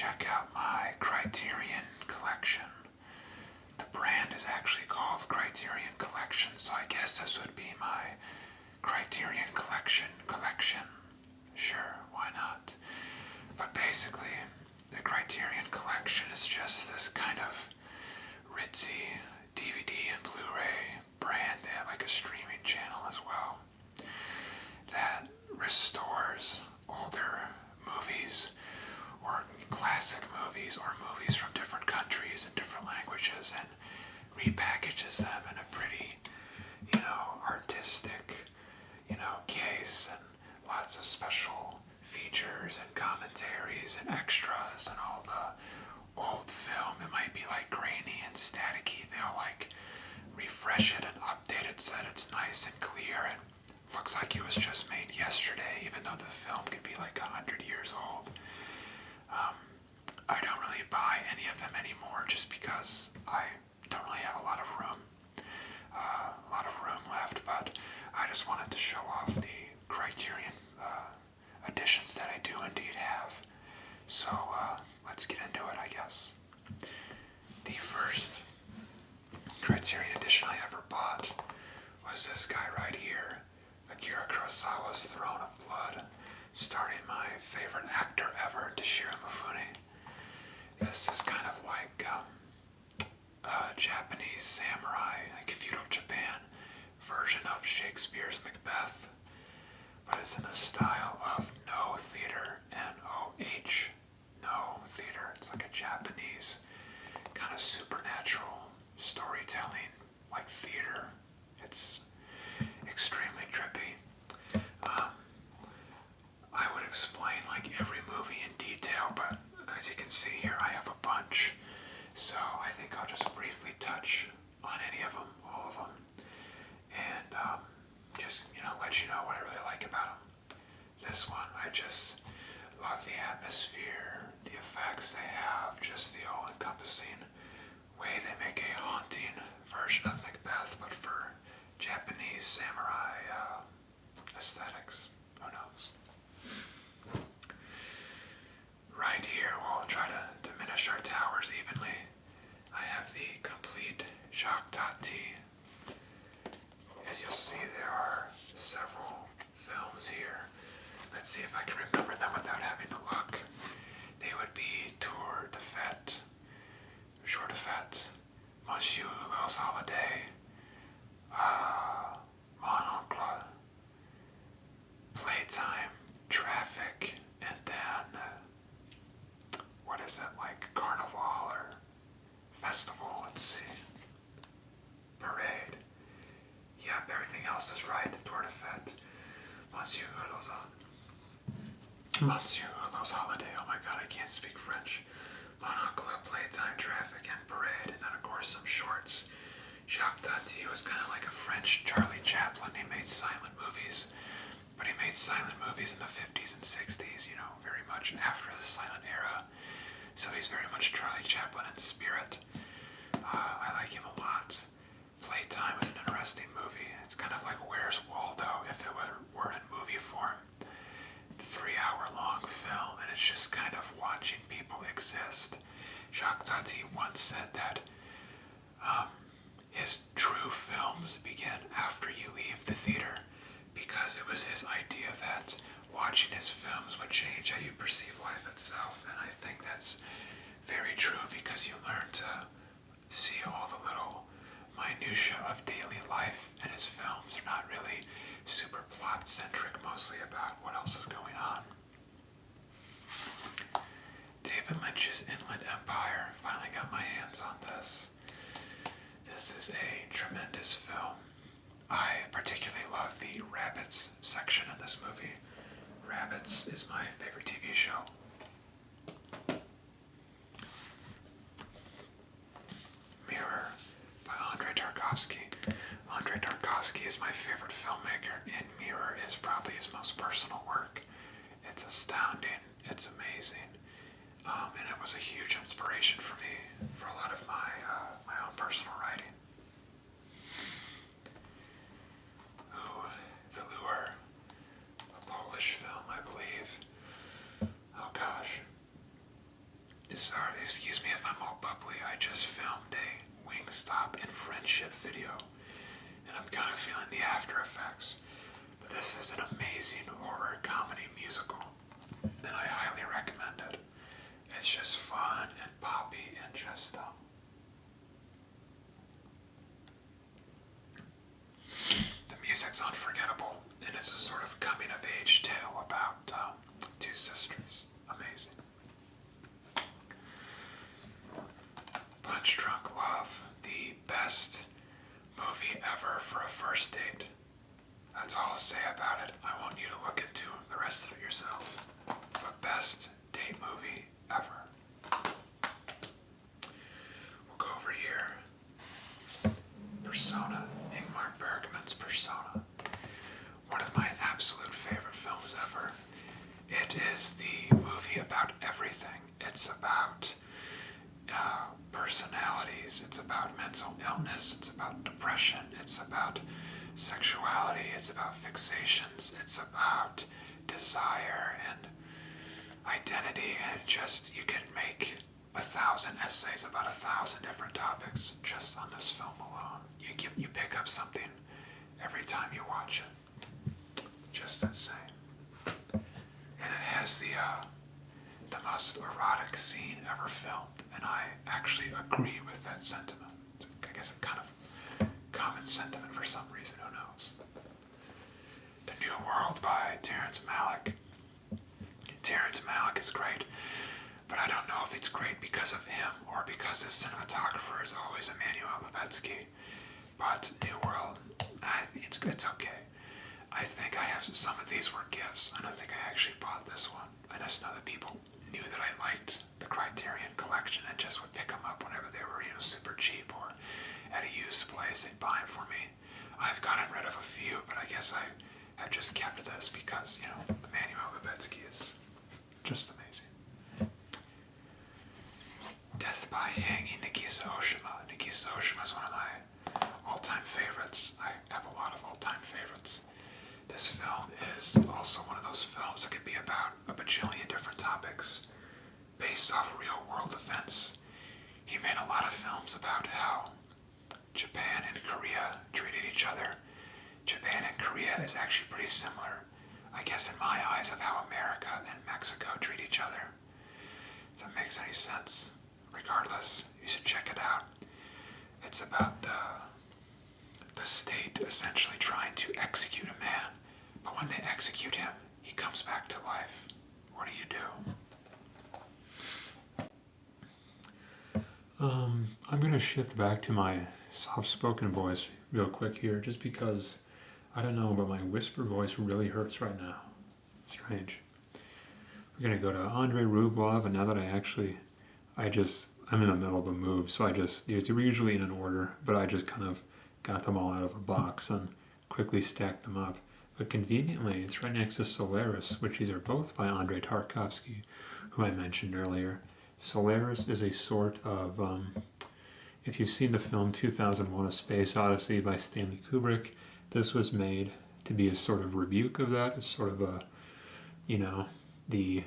check out my Criterion collection. The brand is actually called Criterion Collection, so I guess this would be my Criterion Collection. Sure, why not? But basically, the Criterion Collection is just this kind of ritzy DVD and Blu-ray brand. They have like a streaming channel as well that restores older movies or classic movies or movies from different countries and different languages and repackages them in a pretty, artistic, case, and lots of special features and commentaries and extras and all the old film. It might be like grainy and staticky. They'll like refresh it and update it so that it's nice and clear and looks like it was just made yesterday, even though the film could be like 100 years old. I don't really buy any of them anymore just because I don't really have a lot of room left, but I just wanted to show off the Criterion editions that I do indeed have. So let's get into it, I guess. The first Criterion edition I ever bought was this guy right here, Akira Kurosawa's Throne of Blood, starring my favorite actor ever, Toshiro Mifune. This is kind of like a Japanese samurai, like feudal Japan version of Shakespeare's Macbeth, but it's in the style of No Theater, N-O-H, No Theater. It's like a Japanese kind of supernatural storytelling, like theater. It's extremely trippy. I would explain like every movie in detail, but as you can see here, I have a bunch. So I think I'll just briefly touch on any of them, all of them, and just, let you know what I really like about them. This one, I just love the atmosphere, the effects they have, just the all-encompassing way they make a haunting version of Macbeth, but for Japanese samurai aesthetics. Who knows? Right here, we'll try to diminish our towers evenly. I have the complete Jacques Tati. As you'll see, there are several films here. Let's see if I can remember them without having to look. They would be Tour de Fête, Jour de Fête, Monsieur Hulot's Holiday, Mon Oncle, Playtime, Traffic, and then, what is it, like Carnival or Festival, let's see. Parade. Yep, everything else is right. Tour de Fête. Monsieur Hulot's Holiday. Oh my god, I can't speak French. Mon Oncle, Playtime, Traffic, and Parade. And then, of course, some shorts. Jacques Tati was kind of like a French Charlie Chaplin. He made silent movies. But he made silent movies in the 50s and 60s, very much after the silent era. So he's very much Charlie Chaplin in spirit. I like him a lot. Playtime is an interesting movie. It's kind of like Where's Waldo if it were in movie form. The 3-hour-long film, and it's just kind of watching people exist. Jacques Tati once said that his true films begin after you leave the theater, because it was his idea that watching his films would change how you perceive life itself. And I think that's very true, because you learn to see all the little minutiae of daily life in his films. They're not really super plot-centric, mostly about what else is going on. David Lynch's Inland Empire. Finally got my hands on this. This is a tremendous film. I particularly love the rabbits section in this movie. Rabbits is my favorite TV show. Mirror by Andrei Tarkovsky. Andrei Tarkovsky is my favorite filmmaker, and Mirror is probably his most personal work. It's astounding. It's amazing. And it was a huge inspiration for me for a lot of my own personal writing. Ooh, The Lure, a Polish film, I believe. Oh gosh. Sorry, excuse me if I'm all bubbly. I just filmed a Wingstop and Friendship video, and I'm kind of feeling the after effects. But this is an amazing horror comedy musical, and I highly recommend it. It's just fun and poppy and just the music's unforgettable, and it's a sort of coming-of-age tale about two sisters. Amazing. Punch Drunk Love, the best movie ever for a first date. That's all I'll say about it. I want you to look into the rest of it yourself. But best date movie ever. We'll go over here. Persona, Ingmar Bergman's Persona. One of my absolute favorite films ever. It is the movie about everything. It's about personalities, it's about mental illness, it's about depression, it's about sexuality, it's about fixations, it's about desire and identity, and just, you can make 1,000 essays about 1,000 different topics just on this film alone. You pick up something every time you watch it. Just insane. And it has the most erotic scene ever filmed, and I actually agree with that sentiment. I guess a kind of common sentiment for some reason, who knows. The New World by Terrence Malick. Terrence Malick is great, but I don't know if it's great because of him or because his cinematographer is always Emmanuel Lubezki. But New World, it's okay. I think I have some of these were gifts. I don't think I actually bought this one. I just know that people knew that I liked the Criterion collection and just would pick them up whenever they were, super cheap or at a used place. They'd buy them for me. I've gotten rid of a few, but I guess I have just kept this because, Emmanuel Lubezki is just amazing. Death by Hanging, Nikisa Oshima. Nikisa Oshima is one of my all-time favorites. I have a lot of all-time favorites. This film is also one of those films that could be about a bajillion different topics based off real-world events. He made a lot of films about how Japan and Korea treated each other. Japan and Korea is actually pretty similar, I guess, in my eyes, of how America and Mexico treat each other. If that makes any sense. Regardless, you should check it out. It's about the state essentially trying to execute a man, but when they execute him, he comes back to life. What do you do? I'm going to shift back to my soft-spoken voice real quick here, just because, I don't know, but my whisper voice really hurts right now. Strange. We're going to go to Andrei Rublev, and now that I'm in the middle of a move, so these are usually in an order, but I just kind of got them all out of a box and quickly stacked them up. But conveniently, it's right next to Solaris, which these are both by Andrei Tarkovsky, who I mentioned earlier. Solaris is a sort of, if you've seen the film 2001: A Space Odyssey by Stanley Kubrick, this was made to be a sort of rebuke of that. It's sort of a, the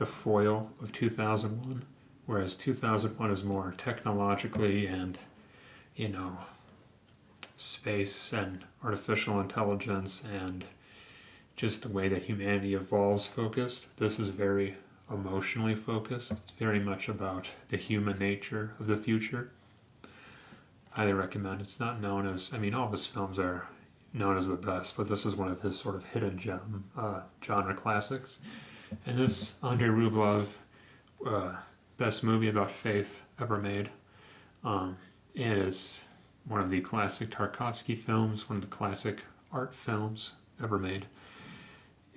foil of 2001, whereas 2001 is more technologically and, space and artificial intelligence and just the way that humanity evolves focused. This is very emotionally focused. It's very much about the human nature of the future. Highly recommend. It's not known as, all of his films are known as the best, but this is one of his sort of hidden gem genre classics. And this Andrei Rublev, best movie about faith ever made. It is one of the classic Tarkovsky films, one of the classic art films ever made.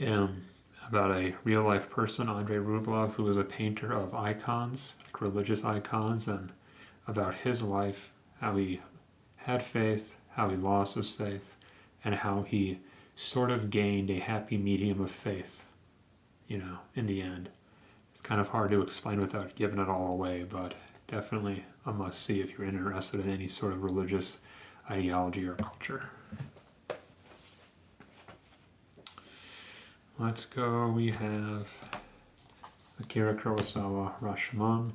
About a real-life person, Andrei Rublev, who was a painter of icons, like religious icons, and about his life, how he had faith, how he lost his faith, and how he sort of gained a happy medium of faith, in the end. It's kind of hard to explain without giving it all away, but definitely a must-see if you're interested in any sort of religious ideology or culture. Let's go. We have Akira Kurosawa Rashomon.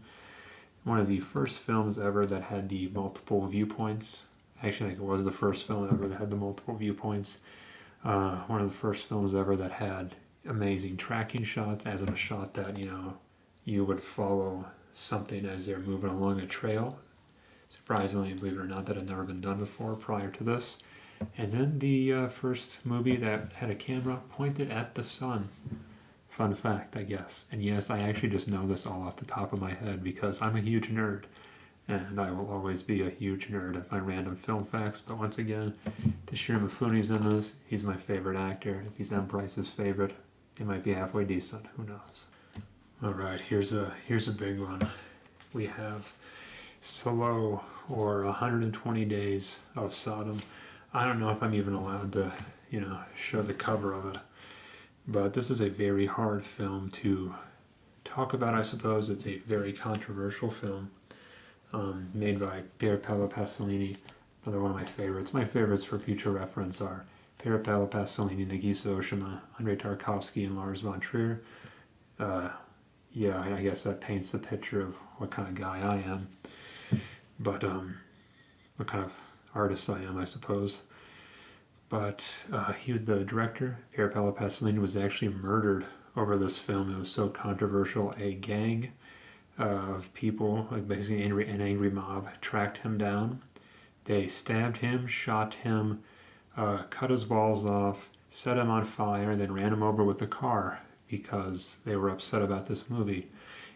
One of the first films ever that had the multiple viewpoints. Actually, I think it was the first film ever that had the multiple viewpoints. One of the first films ever that had amazing tracking shots, as in a shot that, you would follow something as they're moving along a trail. Surprisingly, believe it or not, that had never been done before prior to this. And then the first movie that had a camera pointed at the sun. Fun fact, I guess. And yes, I actually just know this all off the top of my head because I'm a huge nerd. And I will always be a huge nerd of my random film facts. But once again, Toshiro Mifune's in this. He's my favorite actor. If he's M. Price's favorite, he might be halfway decent. Who knows? Alright, here's a big one. We have Slow, or 120 Days of Sodom. I don't know if I'm even allowed to, show the cover of it. But this is a very hard film to talk about, I suppose. It's a very controversial film. Made by Pier Paolo Pasolini, another one of my favorites. My favorites for future reference are Pier Paolo Pasolini, Nagisa Oshima, Andrei Tarkovsky, and Lars von Trier. I guess that paints the picture of what kind of guy I am. But what kind of artist I am, I suppose. But the director, Pier Paolo Pasolini, was actually murdered over this film. It was so controversial. A gang of people, like basically an angry mob, tracked him down. They stabbed him, shot him, cut his balls off, set him on fire, and then ran him over with a car because they were upset about this movie.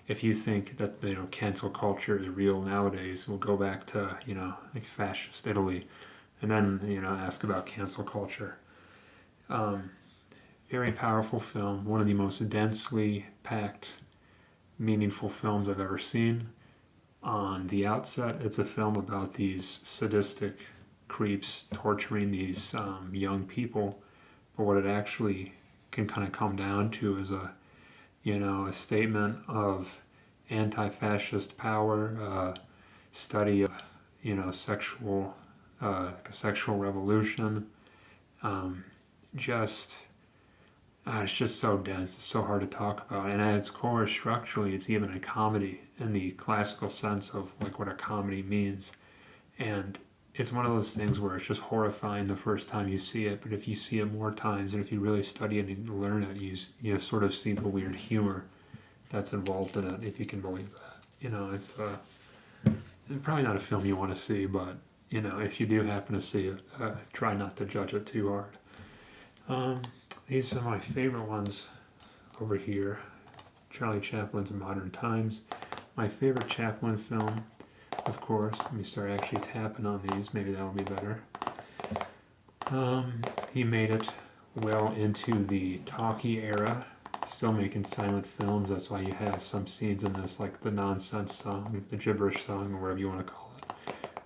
If you think that cancel culture is real nowadays, we'll go back to like fascist Italy, and then ask about cancel culture. Very powerful film, one of the most densely packed, meaningful films I've ever seen. On the outset, it's a film about these sadistic creeps torturing these young people, but what it actually can kind of come down to is a statement of anti-fascist power, study of sexual revolution. It's just so dense, it's so hard to talk about. And at its core, structurally, it's even a comedy in the classical sense of like what a comedy means. And it's one of those things where it's just horrifying the first time you see it, but if you see it more times and if you really study it and learn it, you sort of see the weird humor that's involved in it, if you can believe that. It's probably not a film you want to see, but if you do happen to see it, try not to judge it too hard. These are my favorite ones over here. Charlie Chaplin's Modern Times. My favorite Chaplin film, of course. Let me start actually tapping on these. Maybe that'll be better. He made it well into the talkie era. Still making silent films. That's why you have some scenes in this, like the nonsense song, the gibberish song, or whatever you want to call it,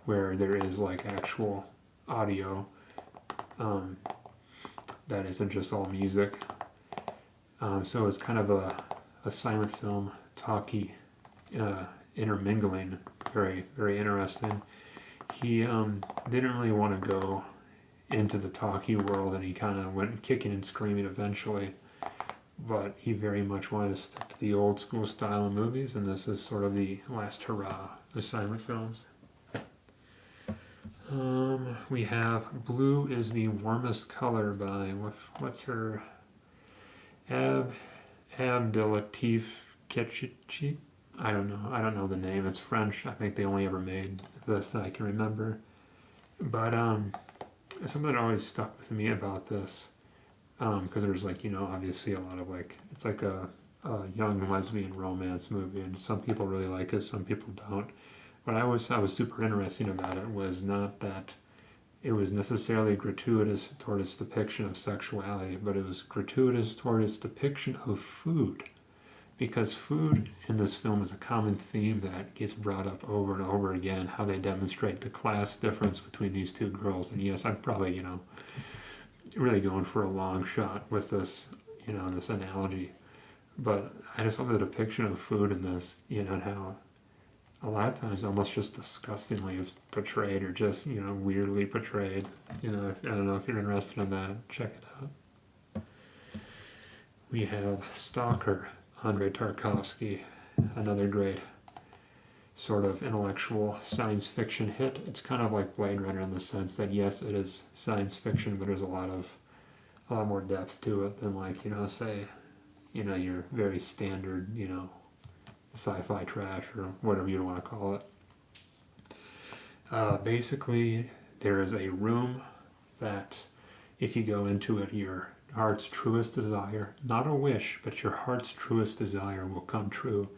where there is like actual audio. That isn't just all music. So it's kind of a silent film, talkie, intermingling, very, very interesting. He didn't really want to go into the talkie world, and he kind of went kicking and screaming eventually, but he very much wanted to stick to the old school style of movies, and this is sort of the last hurrah of silent films. We have Blue is the Warmest Color by, what's her, Abdelatif Ketchichi? I don't know the name. It's French. I think they only ever made this that I can remember. But something that always stuck with me about this, because there's obviously a lot of it's like a young lesbian romance movie, and some people really like it, some people don't. What I was super interesting about it was not that it was necessarily gratuitous toward its depiction of sexuality, but it was gratuitous toward its depiction of food. Because food in this film is a common theme that gets brought up over and over again, and how they demonstrate the class difference between these two girls. And yes, I'm probably, really going for a long shot with this, this analogy. But I just love the depiction of food in this, and how a lot of times almost just disgustingly it's portrayed, or just, weirdly portrayed. I don't know if you're interested in that, check it out. We have Stalker, Andrei Tarkovsky, another great sort of intellectual science fiction hit. It's kind of like Blade Runner in the sense that yes, it is science fiction, but there's a lot more depth to it than like, say, your very standard, sci-fi trash or whatever you want to call it. Basically, there is a room that if you go into it, your heart's truest desire, not a wish, but your heart's truest desire will come true.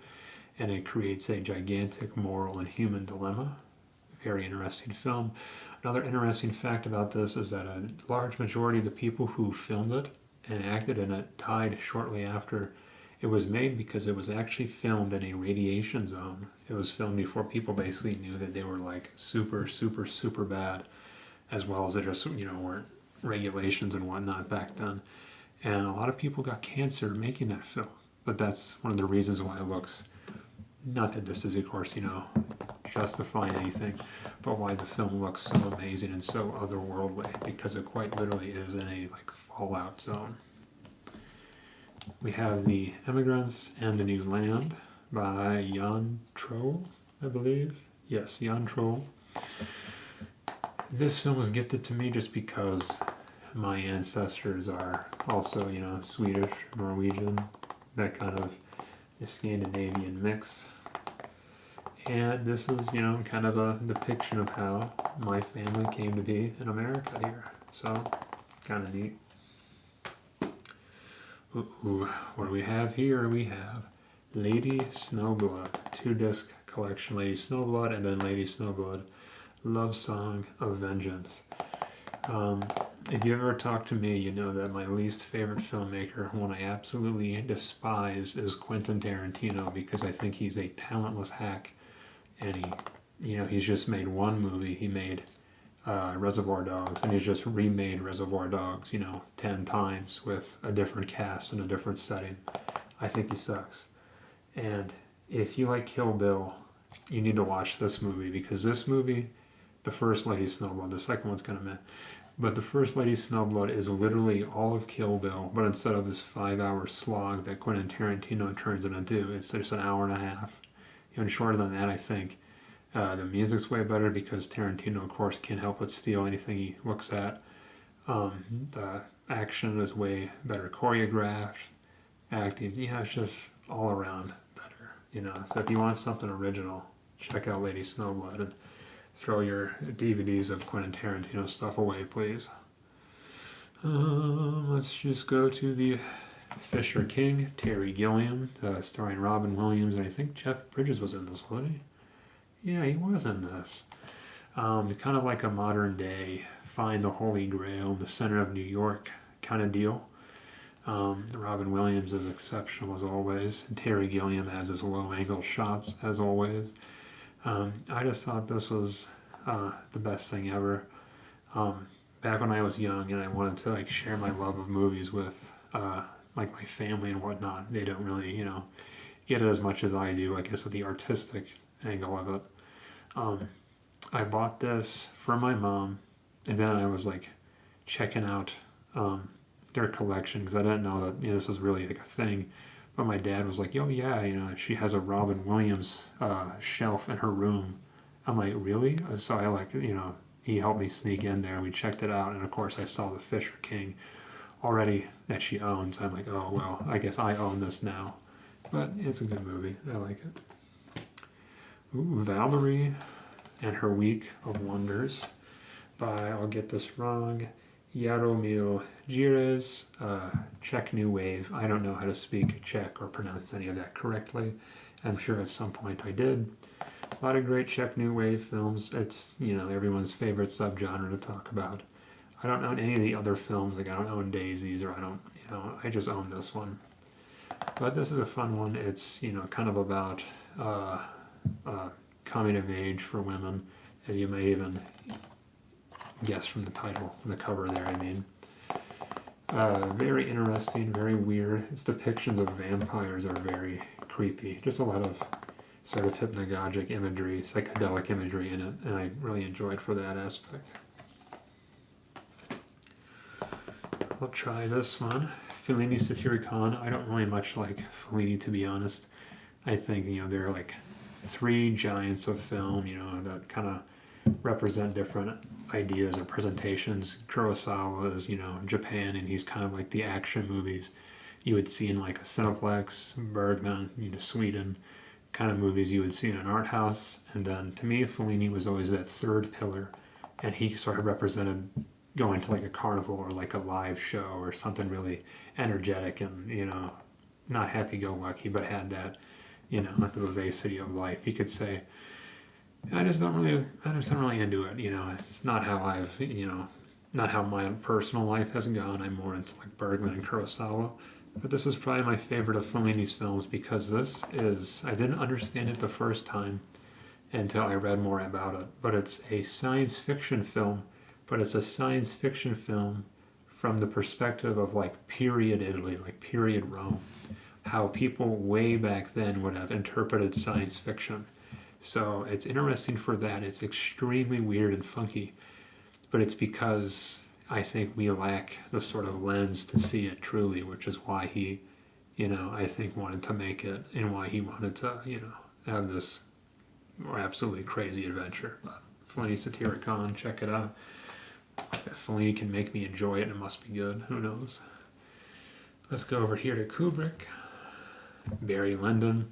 And it creates a gigantic moral and human dilemma. Very interesting film. Another interesting fact about this is that a large majority of the people who filmed it and acted in it died shortly after it was made because it was actually filmed in a radiation zone. It was filmed before people basically knew that they were like super, super, super bad, as well as there just, weren't regulations and whatnot back then. And a lot of people got cancer making that film. But that's one of the reasons why it looks, not that this is, of course, justifying anything, but why the film looks so amazing and so otherworldly, because it quite literally is in a fallout zone. We have The Immigrants and the New Land by Jan Troell, I believe. Yes, Jan Troell. This film was gifted to me just because my ancestors are also, Swedish, Norwegian, that kind of Scandinavian mix. And this is, kind of a depiction of how my family came to be in America here. So, kind of neat. Ooh, what do we have here? We have Lady Snowblood, 2-disc collection, Lady Snowblood, and then Lady Snowblood, Love Song of Vengeance. If you ever talk to me, you know that my least favorite filmmaker, one I absolutely despise, is Quentin Tarantino, because I think he's a talentless hack, and he's just made one movie. He made Reservoir Dogs, and he's just remade Reservoir Dogs, 10 times with a different cast and a different setting. I think he sucks. And if you like Kill Bill, you need to watch this movie, because this movie, the first Lady Snowblood, the second one's kind of meh, but the first Lady Snowblood is literally all of Kill Bill, but instead of this 5-hour slog that Quentin Tarantino turns it into, it's just an hour and a half. Even shorter than that, I think. The music's way better because Tarantino, of course, can't help but steal anything he looks at. The action is way better choreographed. Acting, it's just all around better, So if you want something original, check out Lady Snowblood and throw your DVDs of Quentin Tarantino stuff away, please. Let's just go to the Fisher King, Terry Gilliam, starring Robin Williams, and I think Jeff Bridges was in this, wasn't he? Yeah, he was in this. Kind of like a modern day Find the Holy Grail in the center of New York kind of deal. Robin Williams is exceptional as always. And Terry Gilliam has his low-angle shots as always. I just thought this was the best thing ever. Back when I was young and I wanted to share my love of movies with my family and whatnot, they don't really get it as much as I do, I guess, with the artistic angle of it. I bought this for my mom, and then I was checking out their collection because I didn't know that this was really a thing. But my dad was like, "Oh yeah, she has a Robin Williams shelf in her room." I'm like, "Really?" So I he helped me sneak in there. We checked it out, and of course I saw the Fisher King already that she owns. I'm like, "Oh well, I guess I own this now." But it's a good movie. I like it. Ooh, Valerie and Her Week of Wonders by, I'll get this wrong, Jaromil Gires, Czech New Wave. I don't know how to speak Czech or pronounce any of that correctly. I'm sure at some point I did. A lot of great Czech New Wave films. It's, everyone's favorite subgenre to talk about. I don't own any of the other films. I don't own Daisies, or I just own this one. But this is a fun one. It's, kind of about coming of age for women, as you may even guess from the title, the cover there, I mean. Very interesting, very weird. Its depictions of vampires are very creepy. Just a lot of sort of hypnagogic imagery, psychedelic imagery in it, and I really enjoyed for that aspect. I'll try this one. Fellini Satyricon. I don't really much like Fellini, to be honest. I think, there are like three giants of film, that kind of represent different ideas or presentations. Kurosawa is, Japan, and he's kind of like the action movies you would see in like a Cineplex, Bergman, Sweden, kind of movies you would see in an art house. And then to me, Fellini was always that third pillar, and he sort of represented going to like a carnival or like a live show or something really energetic and, not happy-go-lucky, but had that, the vivacity of life. You could say, I just don't really into it. It's not how I've, not how my personal life has gone. I'm more into like Bergman and Kurosawa. But this is probably my favorite of Fellini's films because I didn't understand it the first time until I read more about it. But it's a science fiction film, but it's a science fiction film from the perspective of like period Italy, like period Rome. How people way back then would have interpreted science fiction. So it's interesting for that. It's extremely weird and funky, but it's because I think we lack the sort of lens to see it truly, which is why he, I think wanted to make it and why he wanted to, have this absolutely crazy adventure. But Fellini Satyricon, check it out. If Fellini can make me enjoy it, it must be good. Who knows? Let's go over here to Kubrick. Barry Lyndon.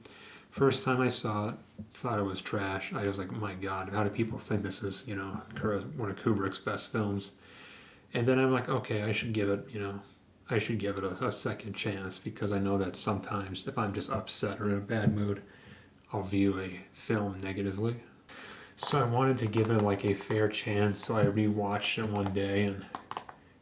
First time I saw it, thought it was trash. I was like, my God, how do people think this is, one of Kubrick's best films? And then I'm like, okay, I should give it, a second chance because I know that sometimes if I'm just upset or in a bad mood, I'll view a film negatively. So I wanted to give it like a fair chance, so I rewatched it one day and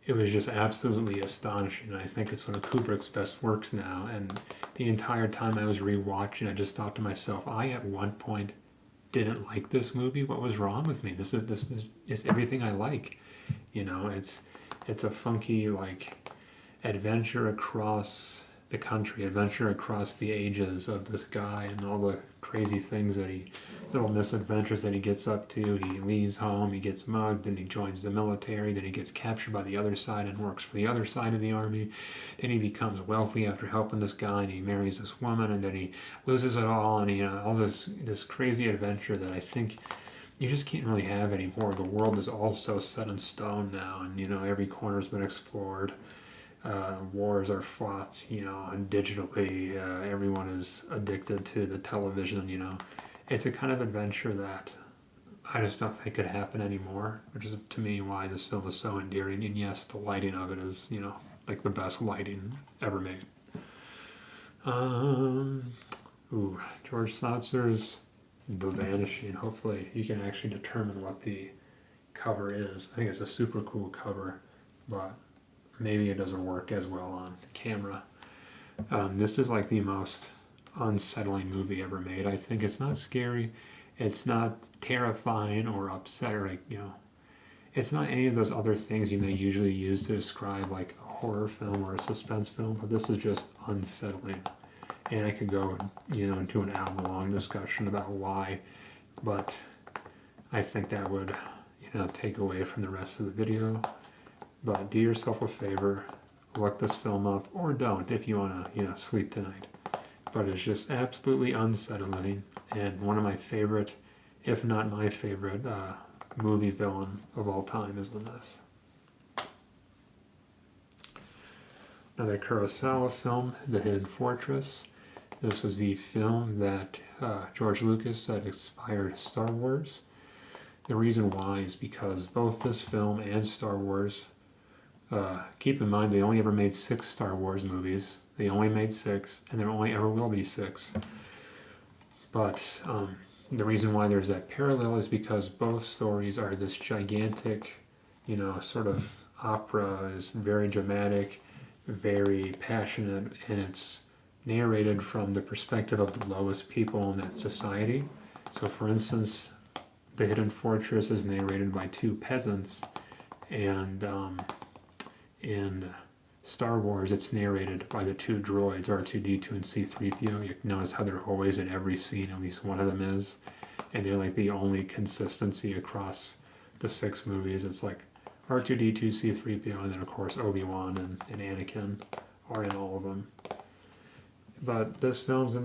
it was just absolutely astonishing. I think it's one of Kubrick's best works now, and the entire time I was rewatching, I just thought to myself, I at one point didn't like this movie. What was wrong with me? This is everything I like. It's a funky like adventure across the country, adventure across the ages of this guy and all the crazy things little misadventures that he gets up to. He leaves home, he gets mugged, then he joins the military, then he gets captured by the other side and works for the other side of the army. Then he becomes wealthy after helping this guy, and he marries this woman, and then he loses it all, and all this crazy adventure that I think you just can't really have anymore. The world is all so set in stone now, and every corner's been explored. Wars are fought, and digitally. Everyone is addicted to the television. It's a kind of adventure that I just don't think could happen anymore, which is to me why this film is so endearing. And yes, the lighting of it is, like the best lighting ever made. George Sautzer's The Vanishing. Hopefully you can actually determine what the cover is. I think it's a super cool cover, but maybe it doesn't work as well on camera. This is like the most unsettling movie ever made. I think it's not scary, it's not terrifying or upset, or it's not any of those other things you may usually use to describe like a horror film or a suspense film, but this is just unsettling. And I could go, into an hour-long discussion about why, but I think that would, take away from the rest of the video. But do yourself a favor, look this film up, or don't if you want to, sleep tonight. But it's just absolutely unsettling, and one of my favorite, if not my favorite, movie villain of all time is in this. Another Kurosawa film, The Hidden Fortress. This was the film that George Lucas said inspired Star Wars. The reason why is because both this film and Star Wars, keep in mind they only ever made 6 Star Wars movies. They only made 6, and there only ever will be 6. But the reason why there's that parallel is because both stories are this gigantic, sort of opera, is very dramatic, very passionate, and it's narrated from the perspective of the lowest people in that society. So for instance, The Hidden Fortress is narrated by 2 peasants, and in Star Wars it's narrated by the 2 droids, R2-D2 and C-3PO. You notice how they're always in every scene, at least one of them is, and they're like the only consistency across the 6 movies. It's like R2-D2, C-3PO, and then of course Obi-Wan and Anakin are in all of them. But this film's,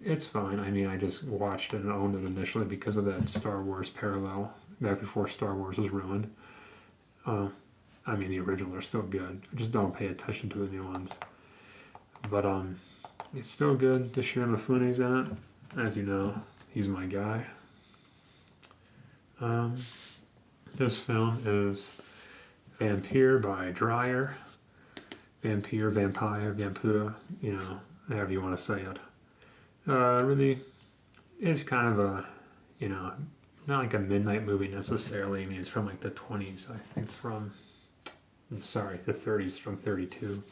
it's fine. I mean, I just watched it and owned it initially because of that Star Wars parallel, back before Star Wars was ruined. I mean, the originals are still good. Just don't pay attention to the new ones. But it's still good. Toshiro Mifune's in it. As you know, he's my guy. This film is Vampire by Trier. Vampire, Vampura, however you want to say it. Really, it's kind of a, not like a midnight movie necessarily. I mean, it's from like the 20s. I think it's from, the 30s, from 32.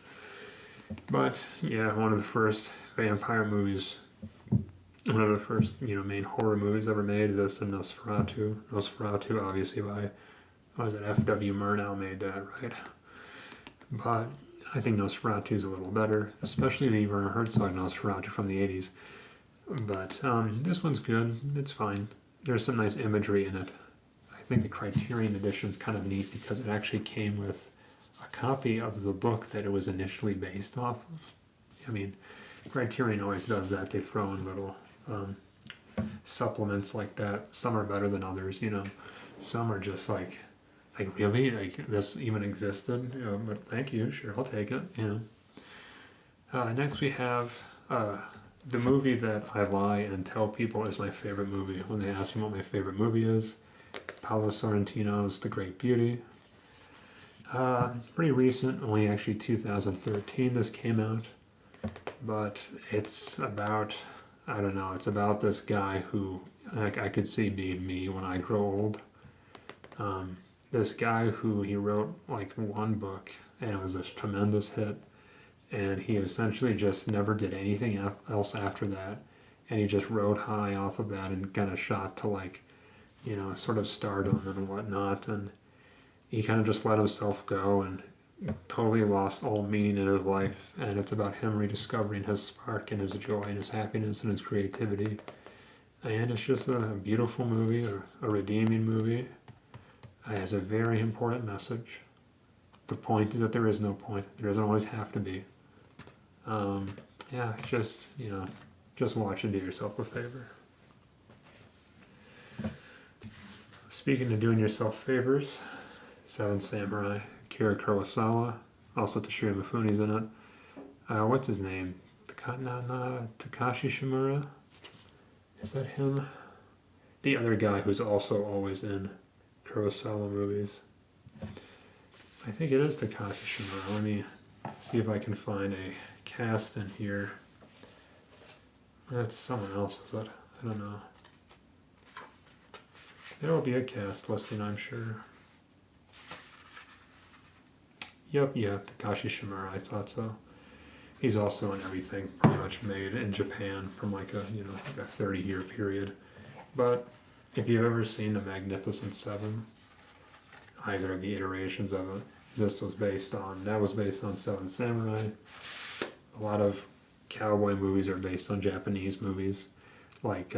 But, yeah, one of the first vampire movies, one of the first, main horror movies ever made. This and Nosferatu. Nosferatu, obviously, by, F.W. Murnau made that, right? But I think Nosferatu is a little better, especially the Werner Herzog Nosferatu from the 80s. But this one's good. It's fine. There's some nice imagery in it. I think the Criterion edition is kind of neat because it actually came with a copy of the book that it was initially based off of. I mean, Criterion always does that. They throw in little supplements like that. Some are better than others, Some are just like really? Like, this even existed? But thank you. Sure, I'll take it, Next we have the movie that I lie and tell people is my favorite movie when they ask me what my favorite movie is. Paolo Sorrentino's The Great Beauty. Pretty recent, only actually 2013 this came out. But it's about, it's about this guy who I could see being me when I grow old. This guy who he wrote like one book and it was this tremendous hit, and he essentially just never did anything else after that, and he just rode high off of that and kind of shot to like, sort of stardom and whatnot, and he kind of just let himself go and totally lost all meaning in his life, and it's about him rediscovering his spark and his joy and his happiness and his creativity, and it's just a beautiful movie, a redeeming movie. It has a very important message. The point is that there is no point. There doesn't always have to be. Just watch and do yourself a favor. Speaking of doing yourself favors, Seven Samurai, Akira Kurosawa, also Toshiro Mifune's in it. What's his name? Takashi Shimura? Is that him? The other guy who's also always in Kurosawa movies. I think it is Takashi Shimura. Let me see if I can find a cast in here. That's someone else, is it? I don't know. There will be a cast listing, I'm sure. Yep, Takashi Shimura, I thought so. He's also in everything pretty much made in Japan from like a 30-year period. But if you've ever seen The Magnificent Seven, either of the iterations of it, that was based on Seven Samurai. A lot of cowboy movies are based on Japanese movies, like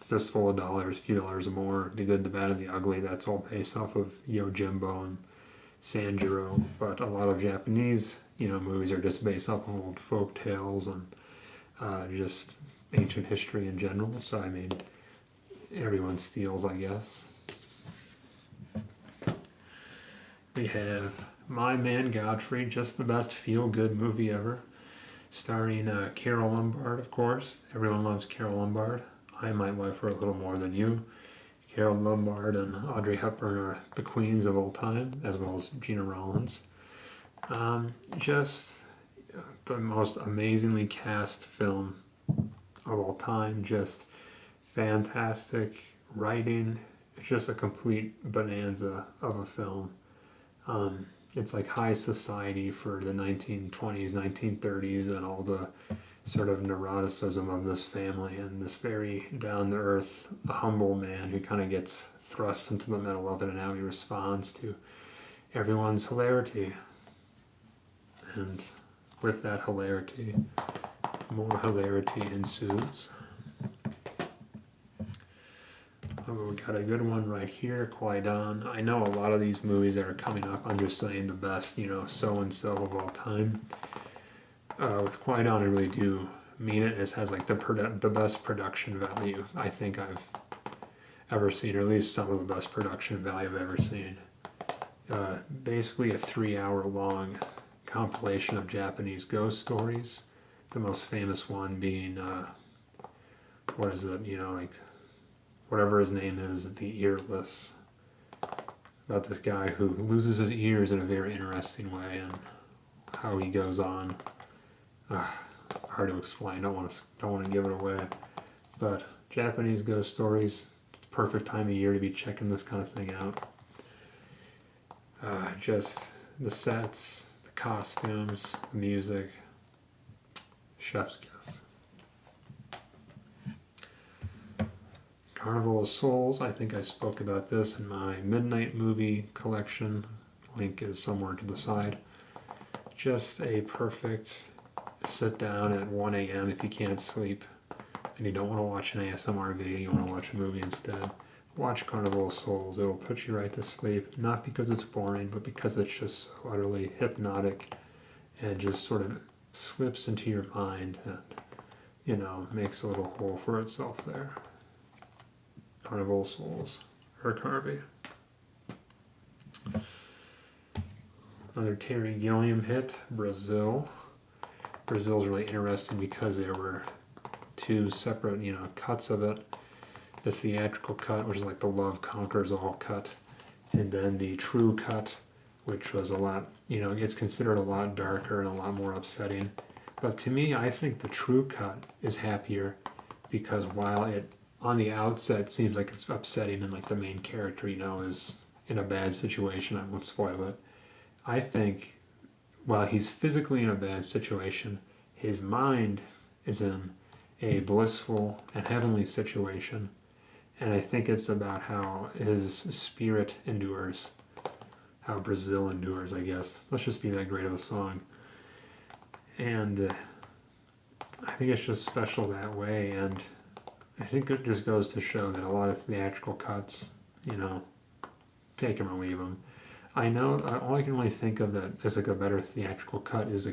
Fistful of Dollars, Few Dollars or More, The Good, the Bad, and the Ugly. That's all based off of Yojimbo and Sanjuro. But a lot of Japanese, movies are just based off of old folk tales and just ancient history in general. So I mean, everyone steals, I guess. We have My Man Godfrey, just the best feel-good movie ever, starring Carole Lombard, of course. Everyone loves Carole Lombard. I might love her a little more than you. Carole Lombard and Audrey Hepburn are the queens of all time, as well as Gina Rollins. Just the most amazingly cast film of all time. Just fantastic writing. It's just a complete bonanza of a film. It's like high society for the 1920s, 1930s, and all the sort of neuroticism of this family, and this very down-to-earth, humble man who kind of gets thrust into the middle of it, and how he responds to everyone's hilarity. And with that hilarity, more hilarity ensues. Oh, we got a good one right here, Qui-Gon. I know a lot of these movies that are coming up, I'm just saying the best, so-and-so of all time. with Qui-Gon, I really do mean it. It has like the best production value I think I've ever seen, or at least some of the best production value I've ever seen. Basically a 3-hour long compilation of Japanese ghost stories. The most famous one being, what is it, like whatever his name is, the Earless. About this guy who loses his ears in a very interesting way and how he goes on. Hard to explain, don't want to give it away. But Japanese ghost stories, perfect time of year to be checking this kind of thing out. Just the sets, the costumes, the music, chef's kiss. Carnival of Souls, I think I spoke about this in my Midnight Movie collection. Link is somewhere to the side. Just a perfect sit down at 1 a.m. if you can't sleep and you don't want to watch an ASMR video, you want to watch a movie instead. Watch Carnival of Souls. It'll put you right to sleep, not because it's boring, but because it's just so utterly hypnotic and just sort of slips into your mind and, makes a little hole for itself there. Carnival of Souls, Eric Harvey. Another Terry Gilliam hit, Brazil. Brazil's really interesting because there were two separate, cuts of it. The theatrical cut, which is like the Love Conquers All cut, and then the true cut, which was a lot, it's considered a lot darker and a lot more upsetting. But to me, I think the true cut is happier because while it, on the outset, seems like it's upsetting and like the main character, is in a bad situation, I won't spoil it. I think while he's physically in a bad situation, his mind is in a blissful and heavenly situation. And I think it's about how his spirit endures, how Brazil endures, I guess. Let's just be that great of a song. And I think it's just special that way. And I think it just goes to show that a lot of theatrical cuts, take them or leave them. I know, all I can really think of that as like a better theatrical cut is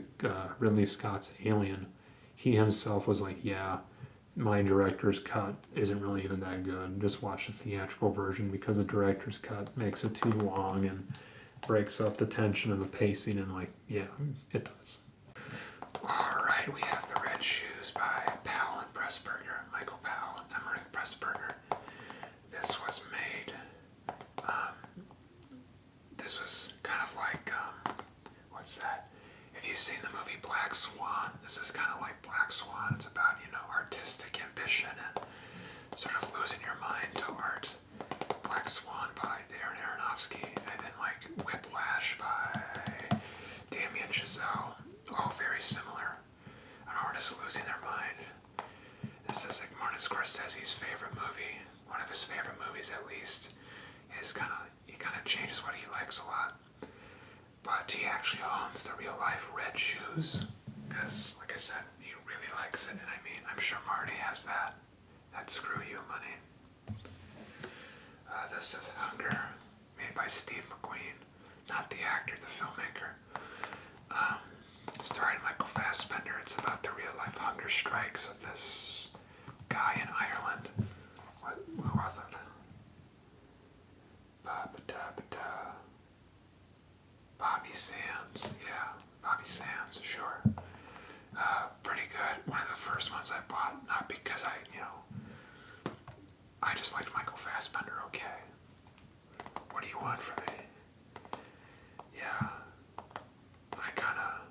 Ridley Scott's Alien. He himself was like, yeah, my director's cut isn't really even that good. Just watch the theatrical version because the director's cut makes it too long and breaks up the tension and the pacing, and it does. Alright, we have The Red Shoes by Powell and Pressburger, Michael Powell and Emmerich Pressburger. This was made, this was kind of like, what's that? If you've seen the movie Black Swan, this is kind of like Black Swan. It's about, artistic ambition and sort of losing your mind to art. Black Swan by Darren Aronofsky, and then like Whiplash by Damien Chazelle. All very similar. An artist losing their mind. This is like Martin Scorsese's favorite movie. One of his favorite movies, at least. He kind of changes what he likes a lot. But he actually owns the real life Red Shoes. Because, like I said, he really likes it. And I'm sure Marty has that screw you money. This is Hunger, made by Steve McQueen. Not the actor, the filmmaker. Starring Michael Fassbender. It's about the real life hunger strikes of this guy in Ireland. Who was it? Bobby Sands. Yeah, Bobby Sands, sure. Pretty good. One of the first ones I bought, not because I just liked Michael Fassbender, okay. What do you want from me? Yeah. I kinda,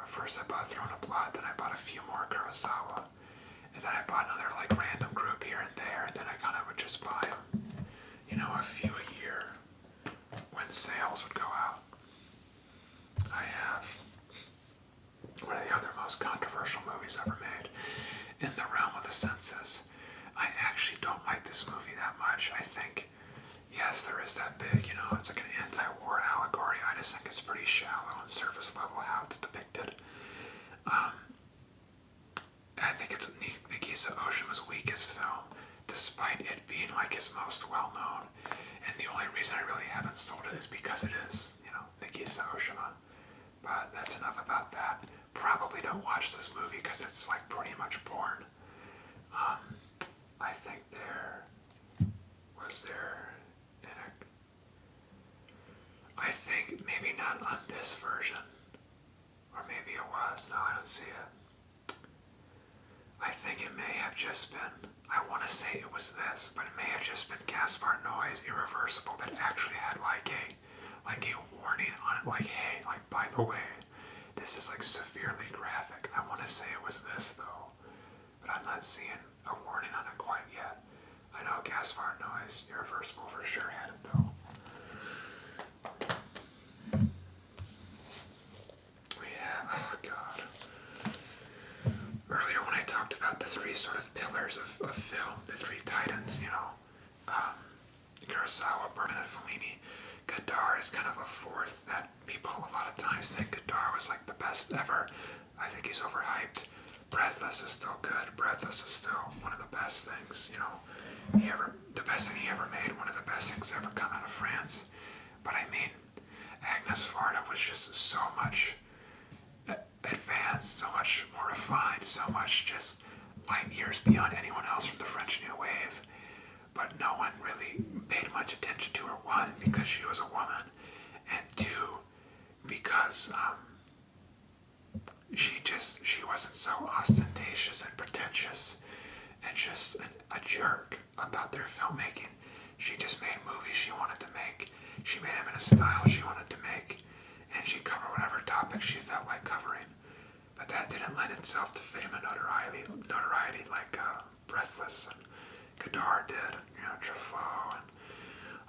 at first I bought Throne of Blood, then I bought a few more Kurosawa, and then I bought another random group here and there, and then I kinda would just buy them, a few a year when sales would go out. I have one of the other most controversial movies ever made, In the Realm of the Senses. I actually don't like this movie that much. I think, yes, there is that big, it's like an anti-war allegory. I just think it's pretty shallow and surface level how it's depicted. I think it's Nagisa Oshima's weakest film, despite it being like his most well-known. And the only reason I really haven't sold it is because it is, Nagisa Oshima. But that's enough about that. probably don't watch this movie because it's like pretty much porn. I think I think maybe not on this version, or maybe it was. No, I don't see it. I think it may have just been, I want to say it was this, but it may have just been Gaspar Noé's Irreversible that actually had like a warning on it, like, hey, like, by the way, this is like severely graphic. I want to say it was this though, but I'm not seeing a warning on it quite yet. I know Gaspar Noé's Irreversible for sure had it though. We have, oh god. Earlier when I talked about the three sort of pillars of film, the three titans, Kurosawa, Bergman, and Fellini, Godard is kind of a fourth that people a lot of times think Godard was like the best ever. I think he's overhyped. Breathless is still good. Breathless is still one of the best things, the best thing he ever made, one of the best things ever come out of France. But I mean, Agnes Varda was just so much advanced, so much more refined, so much just light years beyond anyone else from the French New Wave. But no one really paid much attention to her, one, because she was a woman, and two, because she wasn't so ostentatious and pretentious and just a jerk about their filmmaking. She just made movies she wanted to make. She made them in a style she wanted to make, and she covered whatever topic she felt like covering. But that didn't lend itself to fame and notoriety like Breathless and Godard did, and Truffaut and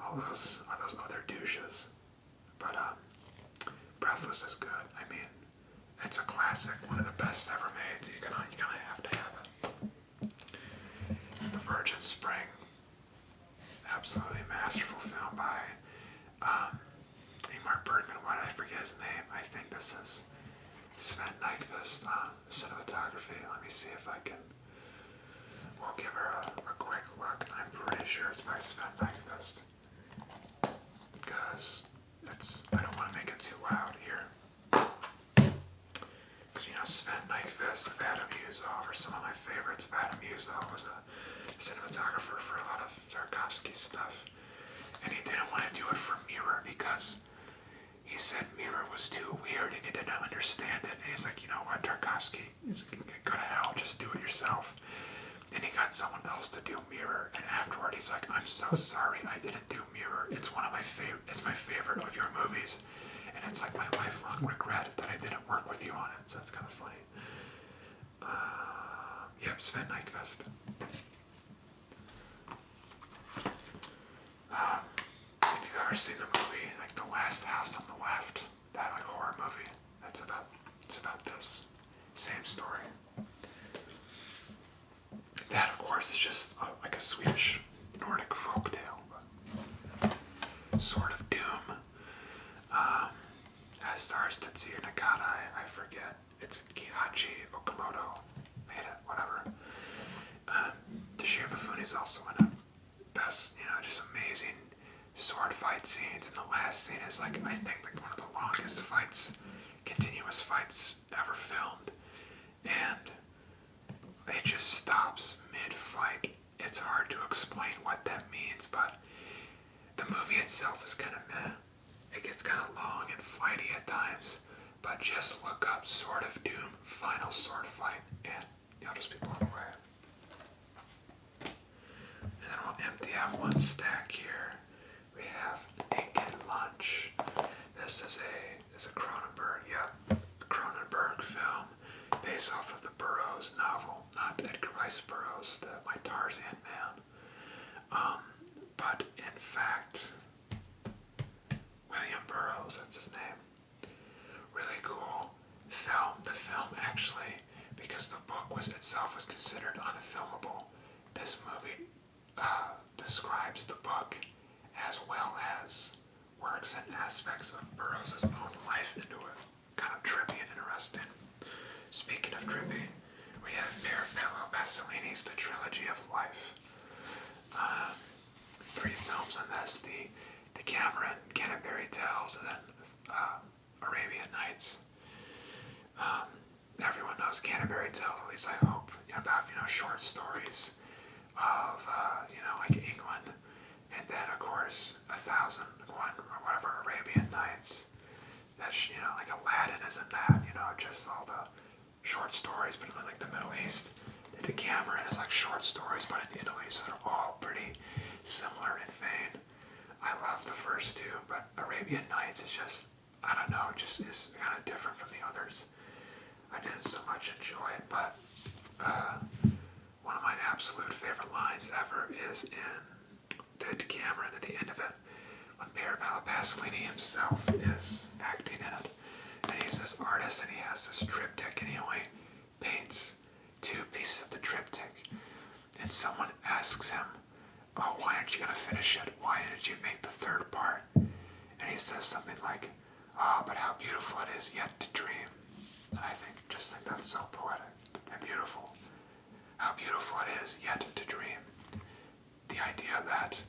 all those other douches. But Breathless is good. I mean, it's a classic, one of the best ever made. So you're gonna have to have it. The Virgin Spring, absolutely masterful film by Ingmar Bergman. Why did I forget his name? I think this is Sven Nykvist, cinematography. Let me see if I can. We'll give her a quick look. I'm pretty sure it's by Sven Nykvist, because I don't want to make it too loud here. Because Sven Nykvist, Vadim Yuzov are some of my favorites. Vadim Yuzov was a cinematographer for a lot of Tarkovsky stuff, and he didn't want to do it for Mirror because he said Mirror was too weird and he didn't understand it. And he's like, you know what, Tarkovsky, go to hell, just do it yourself. And he got someone else to do Mirror, and afterward he's like, I'm so sorry I didn't do Mirror. It's one of my favorite. It's my favorite of your movies, and it's like my lifelong regret that I didn't work with you on it. So it's kind of funny. Yep, Sven Nykvist. If you've ever seen the movie, like The Last House on the Left, that like horror movie, it's about this same story. That, of course, is just like a Swedish Nordic folktale, but sort of doom. As stars Tetsuya Nakata, I forget. It's Kihachi Okamoto made it, whatever. Toshiro Mifune's also in it. Best, just amazing sword fight scenes, and the last scene is I think one of the longest continuous fights ever filmed, and it just stops mid-fight. It's hard to explain what that means, but the movie itself is kind of meh. It gets kind of long and flighty at times, but just look up Sword of Doom final sword fight, and you'll just be blown away. And then we'll empty out one stack here. We have Naked Lunch. This is a Cronenberg, a Cronenberg film based off of the Burroughs novel, not Edgar Rice Burroughs, my Tarzan man. But in fact, William Burroughs, that's his name. Really cool film. The film actually, because the book itself was considered unfilmable, this movie describes the book as well as works and aspects of Burroughs' own life into it. Kind of trippy and interesting. Speaking of trippy, we have Paolo Pasolini's The Trilogy of Life. 3 films on this, the Cameron Canterbury Tales, and then Arabian Nights. those Canterbury Tales, at least I hope, about, short stories of, like England. And then, of course, 1001 or whatever, Arabian Nights. That's, like Aladdin is in that, just all the short stories, but in like the Middle East. The Decameron is like short stories, but in Italy, so they're all pretty similar in vein. I love the first two, but Arabian Nights is just, I don't know, just is kind of different from the others. I didn't so much enjoy it, but one of my absolute favorite lines ever is in the Decameron at the end of it, when Pasolini himself is acting in it. And he's this artist, and he has this triptych, and he only paints 2 pieces of the triptych. And someone asks him, "Oh, why aren't you going to finish it? Why did you make the 3rd part?" And he says something like, "Oh, but how beautiful it is yet to dream." And I just think that's so poetic and beautiful. How beautiful it is yet to dream. The idea that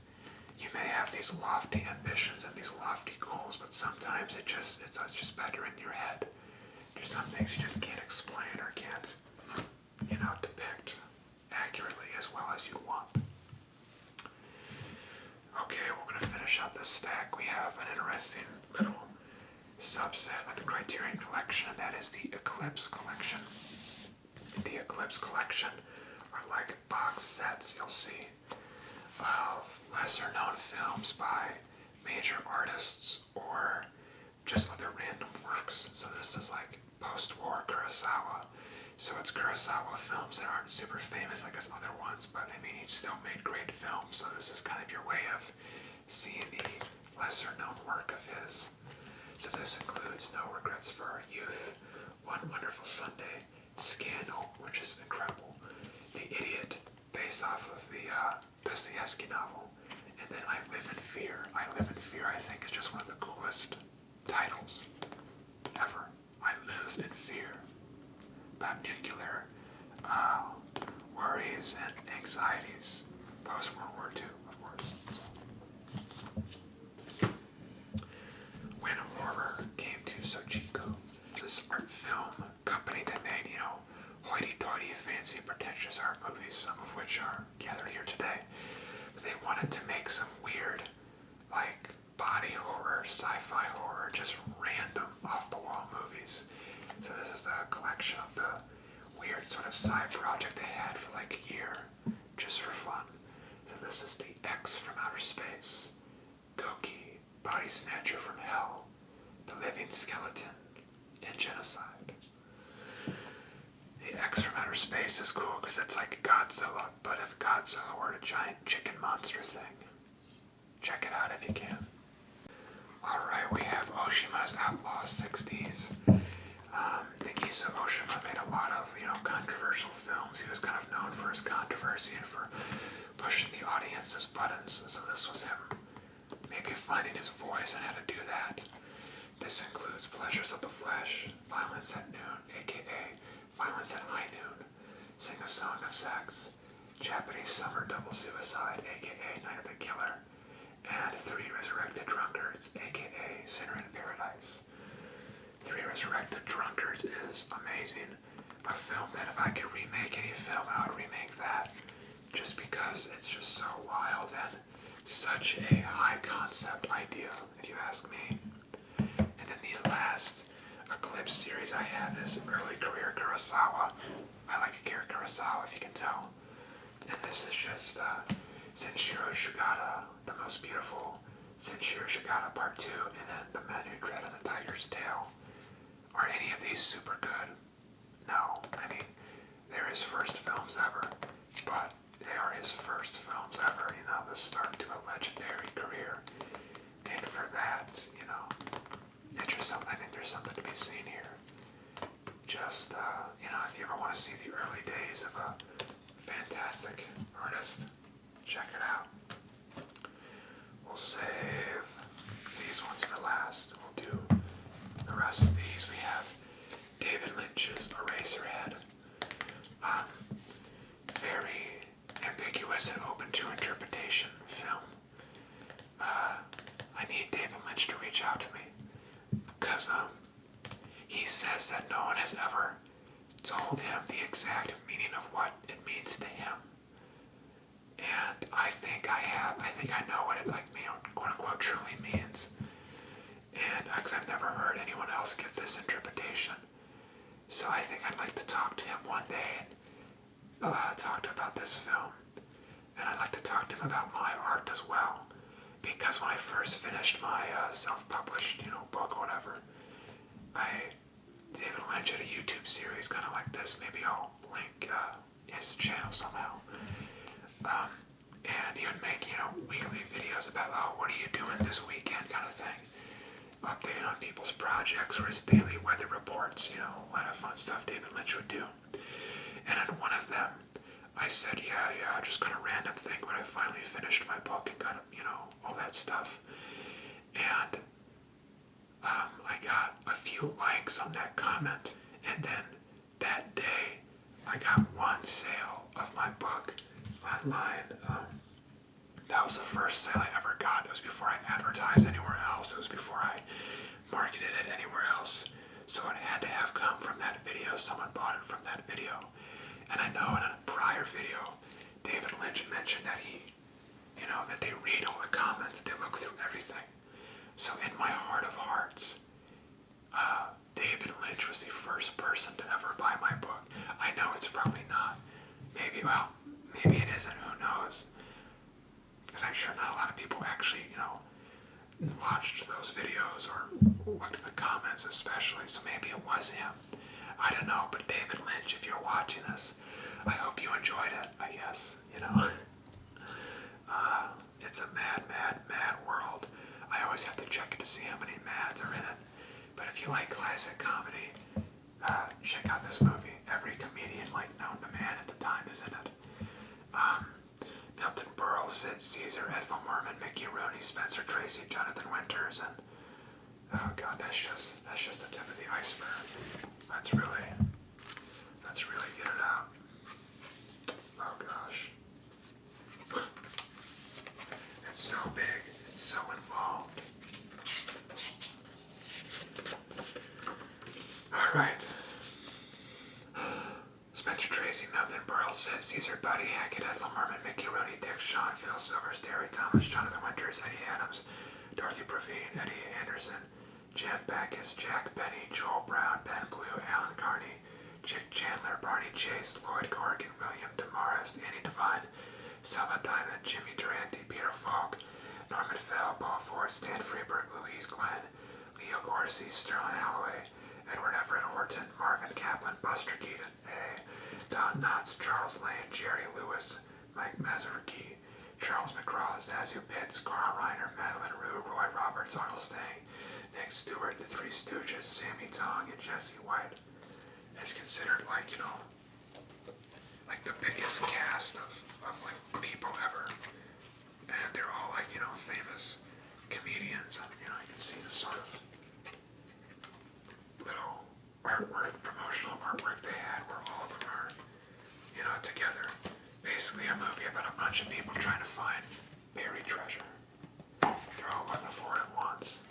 you may have these lofty ambitions and these lofty goals, but sometimes it's just better in your head. There's some things you just can't explain or can't, depict accurately as well as you want. Okay, we're going to finish out this stack. We have an interesting little subset of the Criterion collection, and that is the Eclipse collection. The Eclipse collection are like box sets, you'll see, of lesser known films by major artists or just other random works. So this is like post-war Kurosawa. So it's Kurosawa films that aren't super famous like his other ones, but I mean, he still made great films. So this is kind of your way of seeing the lesser known work of his. So this includes No Regrets for Our Youth, One Wonderful Sunday, Scandal, which is incredible, The Idiot, based off of the Dostoevsky novel, and then I Live in Fear. I Live in Fear, I think, is just one of the coolest titles ever. I Live in Fear. About nuclear worries and anxieties post-World War II, of course. When horror came to Sochiko, this art film company that made, hoity-toity, fancy, pretentious art movies, some of which are gathered here today. But they wanted to make some weird, like, body horror, sci-fi horror, just random, off-the-wall movies. So this is a collection of the weird sort of side project they had for like a year, just for fun. So this is The X from Outer Space, Goki, Body Snatcher from Hell, The Living Skeleton, and Genocide. The X from Outer Space is cool because it's like Godzilla, but if Godzilla were a giant chicken monster thing. Check it out if you can. Alright, we have Oshima's Outlaw 60s. Takeshi Oshima made a lot of, controversial films. He was kind of known for his controversy and for pushing the audience's buttons. So this was him maybe finding his voice and how to do that. This includes Pleasures of the Flesh, Violence at Noon, aka Violence at High Noon, Sing a Song of Sex, Japanese Summer Double Suicide, aka Night of the Killer, and 3 Resurrected Drunkards, aka Sinner in Paradise. 3 Resurrected Drunkards is amazing. A film that if I could remake any film, I would remake that. Just because it's just so wild and such a high concept idea, if you ask me. And then the last Eclipse series I have is early career Kurosawa. I like Akira Kurosawa, if you can tell. And this is just Senshiro Shigata, the most beautiful Senshiro Shigata Part 2, and then The Man Who Tread on the Tiger's Tail. Are any of these super good? No. I mean, they're his first films ever, but they are his first films ever, the start to a legendary career. And for that, it's just something, I think there's something to be seen here. Just, if you ever want to see the early days of a fantastic artist, check it out. We'll save these ones for last. We'll do the rest of these. We have David Lynch's Eraserhead. Very ambiguous and open to interpretation film. I need David Lynch to reach out to me because he says that no one has ever told exact meaning of what it means to him. And I think I know what it, like, quote unquote, truly means. And because I've never heard anyone else give this interpretation. So I think I'd like to talk to him one day and talk to him about this film. And I'd like to talk to him about my art as well. Because when I first finished my self-published, book or whatever, David Lynch had a YouTube series kind of like this. Maybe I'll link his channel somehow. And he would make, weekly videos about, what are you doing this weekend kind of thing. Updating on people's projects or his daily weather reports, a lot of fun stuff David Lynch would do. And on one of them, I said, yeah, just kind of random thing, but I finally finished my book and kind of, all that stuff. And I got a few likes on that comment. And then that day, I got one sale of my book online. That was the first sale I ever got. It was before I advertised anywhere else. It was before I marketed it anywhere else. So it had to have come from that video. Someone bought it from that video. And I know in a prior video, David Lynch mentioned that that they read all the comments, they look through everything. So in my heart of hearts, David Lynch was the first person to ever buy my book. I know it's probably not. Maybe it isn't, who knows? Because I'm sure not a lot of people actually, watched those videos or looked at the comments especially, so maybe it was him. I don't know, but David Lynch, if you're watching this, I hope you enjoyed it, I guess, It's a mad, mad, mad world. I always have to check it to see how many mads are in it. But if you like classic comedy, check out this movie. Every comedian, known to man at the time is in it. Milton Berle, Sid Caesar, Ethel Merman, Mickey Rooney, Spencer Tracy, Jonathan Winters, and oh god, that's just the tip of the iceberg. Let's really get it out. Oh gosh. It's so big, it's so involved. Alright. Spencer Tracy, Milton Berle, Sid Caesar, Buddy Hackett, Ethel Merman, Mickey Rooney, Dick Shawn, Phil Silvers, Terry Thomas, Jonathan Winters, Eddie Adams, Dorothy Praveen, Eddie Anderson, Jim Backus, Jack Benny, Joel Brown, Ben Blue, Alan Carney, Chick Chandler, Barney Chase, Lloyd Corrigan, William Demaris, Annie Devine, Selma Diamond, Jimmy Durante, Peter Falk, Norman Fell, Paul Ford, Stan Freeberg, Louise Glenn, Leo Gorcey, Sterling Holloway, Edward Everett Horton, Marvin Kaplan, Buster Keaton, Don Knotts, Charles Lane, Jerry Lewis, Mike Mazurki, Charles McGraw, Zazu Pitts, Carl Reiner, Madeline Rue, Roy Roberts, Arnold Stang, Nick Stewart, The Three Stooges, Sammy Tong, and Jesse White. It's considered the biggest cast of people ever. And they're all famous comedians, and you can see the sort of little artwork, promotional artwork they had where all of them are, together. Basically a movie about a bunch of people trying to find buried treasure. They're all looking for it at once.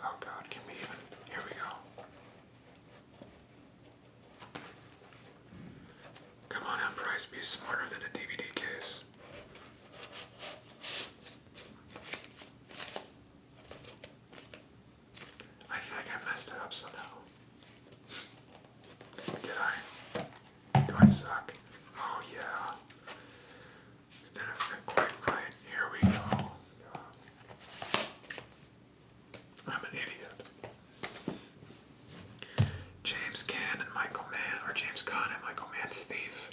Oh god, can we even? Here we go. Come on, Empress, be smarter than a DVD case. I feel like I messed it up somehow. Did I? Do I suck? Oh yeah. This didn't fit quite right. Here we go. I'm an idiot. James Caan and Michael Mann, or James Caan and Michael Mann's Thief.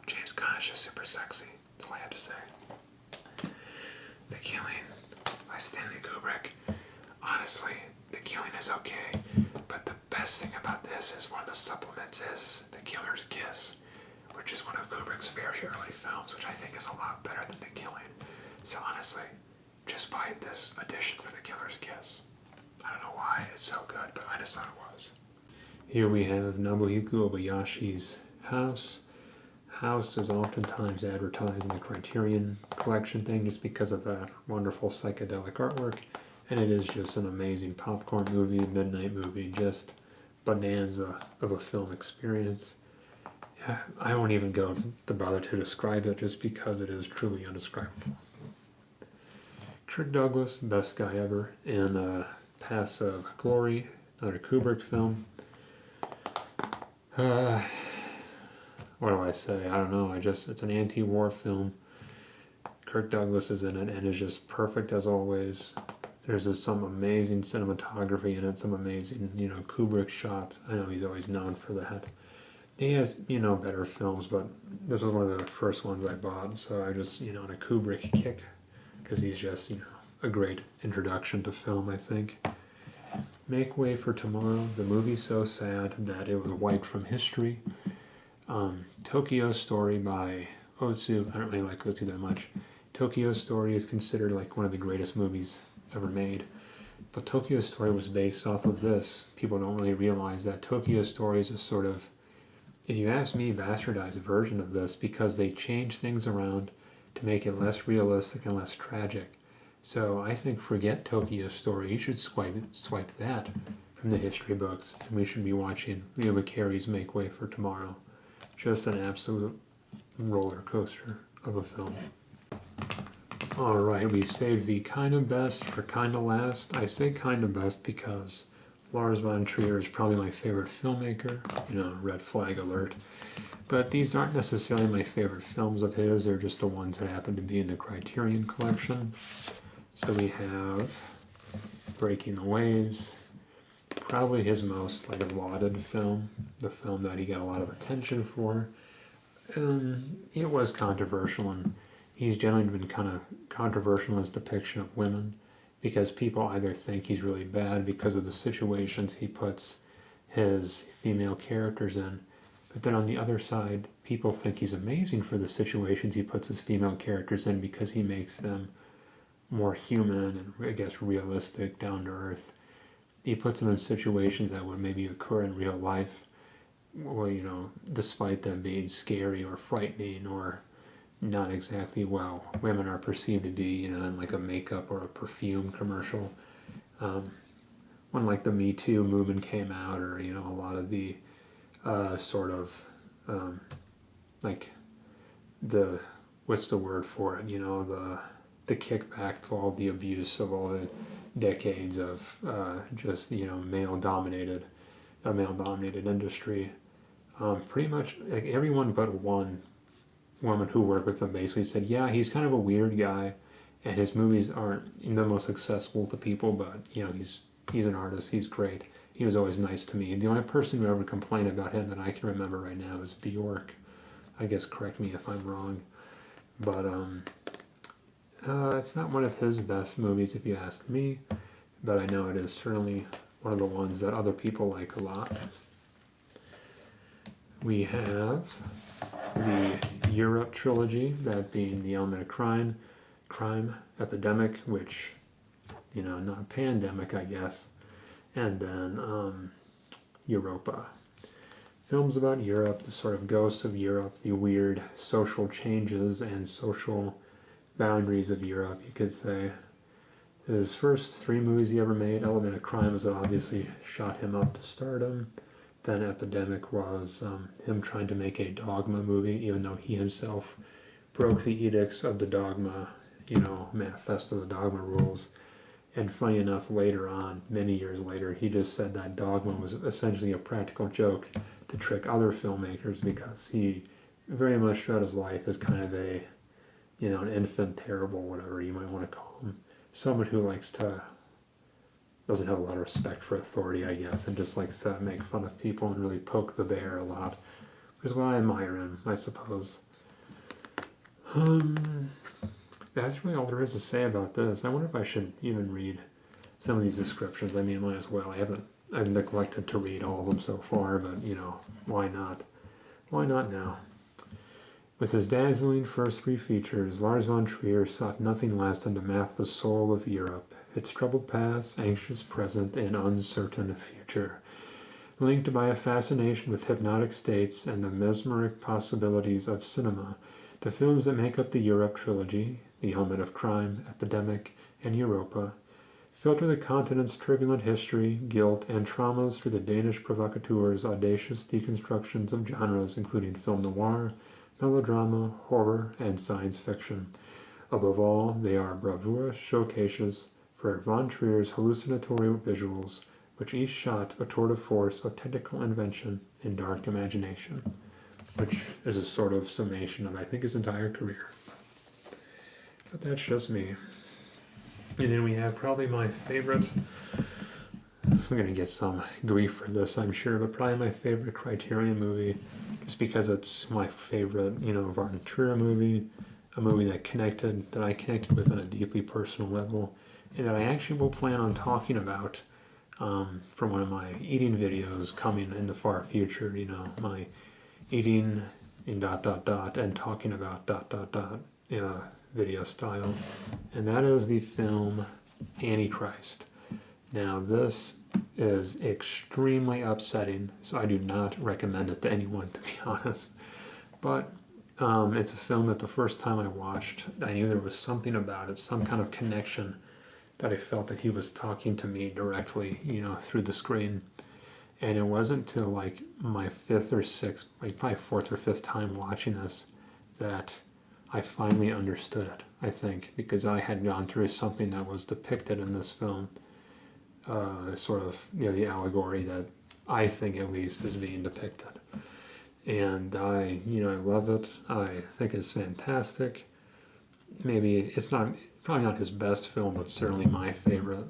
James Caan is just super sexy. That's all I have to say. The Killing by Stanley Kubrick. Honestly, The Killing is okay, but the best thing about this is one of the supplements is The Killer's Kiss, which is one of Kubrick's very early films, which I think is a lot better than The Killing. So honestly, just buy this edition for The Killer's Kiss. I don't know why it's so good, but I just thought it was. Here we have Nobuhiko Obayashi's House. House is oftentimes advertised in the Criterion collection thing just because of that wonderful psychedelic artwork, and it is just an amazing popcorn movie, midnight movie, just bonanza of a film experience. Yeah, I won't even go to bother to describe it just because it is truly indescribable. Kirk Douglas, best guy ever, in Paths of Glory, another Kubrick film. What do I say? I don't know. It's an anti-war film. Kirk Douglas is in it and is just perfect as always. There's just some amazing cinematography in it, some amazing, Kubrick shots. I know he's always known for that. He has, better films, but this was one of the first ones I bought, so I just, on a Kubrick kick, because he's just, a great introduction to film, I think. Make Way for Tomorrow, the movie's so sad that it was wiped from history. Tokyo Story by Otsu, I don't really like Otsu that much. Tokyo Story is considered like one of the greatest movies ever made. But Tokyo Story was based off of this. People don't really realize that Tokyo Story is a sort of, if you ask me, bastardized version of this because they changed things around to make it less realistic and less tragic. So I think forget Tokyo Story. You should swipe that from the history books, and we should be watching Leo McCarey's Make Way for Tomorrow. Just an absolute roller coaster of a film. Alright, we saved the kind of best for kind of last. I say kind of best because Lars von Trier is probably my favorite filmmaker. Red flag alert. But these aren't necessarily my favorite films of his. They're just the ones that happen to be in the Criterion collection. So we have Breaking the Waves, probably his most lauded film, the film that he got a lot of attention for. It was controversial, and he's generally been kind of controversial in his depiction of women because people either think he's really bad because of the situations he puts his female characters in, but then on the other side, people think he's amazing for the situations he puts his female characters in because he makes them more human and, I guess, realistic, down to earth. He puts them in situations that would maybe occur in real life, well, despite them being scary or frightening or not exactly well women are perceived to be, in like a makeup or a perfume commercial. When like the Me Too movement came out, or a lot of the sort of like the what's the word for it? The kickback to all the abuse of all the decades of just male dominated industry. Pretty much like everyone but one woman who worked with him basically said, yeah, he's kind of a weird guy, and his movies aren't the most accessible to people, but he's an artist, he's great. He was always nice to me. The only person who ever complained about him that I can remember right now is Bjork. I guess correct me if I'm wrong, but it's not one of his best movies if you ask me, but I know it is certainly one of the ones that other people like a lot. We have the Europe trilogy, that being The Element of Crime, Epidemic, which, not pandemic, I guess, and then Europa. Films about Europe, the sort of ghosts of Europe, the weird social changes and social boundaries of Europe, you could say. His first 3 movies he ever made, Element of Crime was obviously shot him up to stardom. Then Epidemic was him trying to make a Dogma movie, even though he himself broke the edicts of the Dogma, manifesto of the Dogma rules. And funny enough, later on, many years later, he just said that Dogma was essentially a practical joke to trick other filmmakers because he very much throughout his life is kind of a, an infant terrible, whatever you might want to call him. Someone who doesn't have a lot of respect for authority, I guess, and just likes to make fun of people and really poke the bear a lot, which is what I admire him, I suppose. That's really all there is to say about this. I wonder if I should even read some of these descriptions. I mean, might as well. I've neglected to read all of them so far, but, why not? Why not now? With his dazzling first 3 features, Lars von Trier sought nothing less than to map the soul of Europe, its troubled past, anxious present, and uncertain future. Linked by a fascination with hypnotic states and the mesmeric possibilities of cinema, the films that make up the Europe trilogy, The Element of Crime, Epidemic, and Europa, filter the continent's turbulent history, guilt, and traumas through the Danish provocateur's audacious deconstructions of genres including film noir, melodrama, horror, and science fiction. Above all, they are bravura showcases for von Trier's hallucinatory visuals, which each shot a tour de force of technical invention and dark imagination, which is a sort of summation of, I think, his entire career. But that's just me. And then we have probably my favorite, I'm going to get some grief for this, I'm sure, but probably my favorite Criterion movie, just because it's my favorite, von Trier movie, a movie that I connected with on a deeply personal level, and that I actually will plan on talking about for one of my eating videos coming in the far future, my eating in ... and talking about ... video style, and that is the film Antichrist. Now, this is extremely upsetting, so I do not recommend it to anyone, to be honest, but it's a film that the first time I watched, I knew there was something about it, some kind of connection, that I felt that he was talking to me directly, through the screen. And it wasn't till like my probably fourth or fifth time watching this that I finally understood it, I think, because I had gone through something that was depicted in this film, sort of, the allegory that I think at least is being depicted. And I love it. I think it's fantastic. Maybe it's probably not his best film, but certainly my favorite.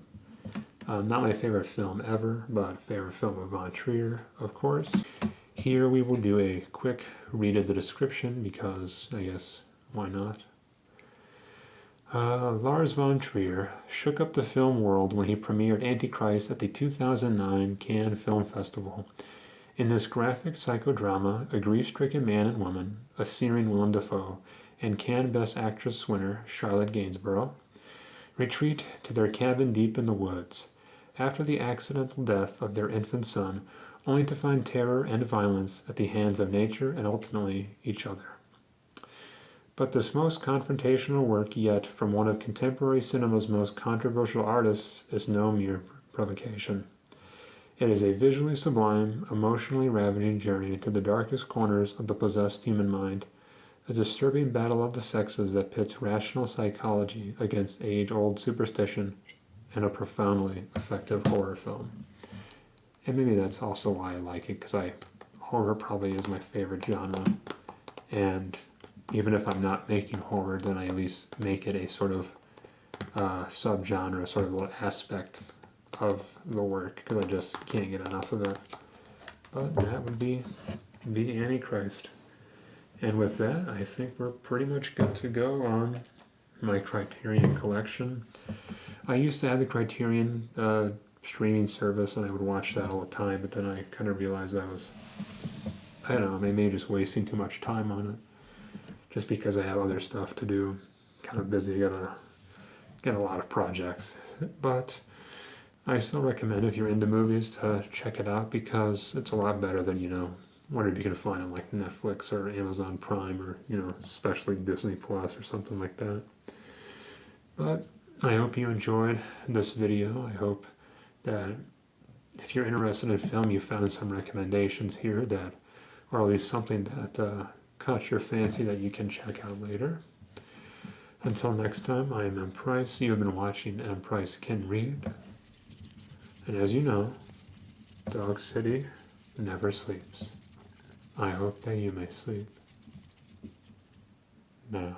Not my favorite film ever, but favorite film of von Trier, of course. Here we will do a quick read of the description because, I guess, why not? Lars von Trier shook up the film world when he premiered Antichrist at the 2009 Cannes Film Festival. In this graphic psychodrama, a grief-stricken man and woman, a searing Willem Dafoe, and Cannes Best Actress winner Charlotte Gainsborough, retreat to their cabin deep in the woods, after the accidental death of their infant son, only to find terror and violence at the hands of nature and ultimately each other. But this most confrontational work yet from one of contemporary cinema's most controversial artists is no mere provocation. It is a visually sublime, emotionally ravaging journey to the darkest corners of the possessed human mind, a disturbing battle of the sexes that pits rational psychology against age-old superstition, and a profoundly effective horror film. And maybe that's also why I like it, because horror probably is my favorite genre, and even if I'm not making horror, then I at least make it a sort of subgenre, sort of little aspect of the work, because I just can't get enough of it. But that would be the Antichrist. And with that, I think we're pretty much good to go on my Criterion collection. I used to have the Criterion streaming service, and I would watch that all the time, but then I kind of realized I don't know, maybe just wasting too much time on it, just because I have other stuff to do. Kind of busy, got a lot of projects. But I still recommend, if you're into movies, to check it out, because it's a lot better than, whatever you can find on like Netflix or Amazon Prime or, especially Disney Plus or something like that. But I hope you enjoyed this video. I hope that if you're interested in film, you found some recommendations here that, or at least something that caught your fancy that you can check out later. Until next time, I am M. Price. You have been watching M. Price Can Read. And as you know, Dog City never sleeps. I hope that you may sleep now.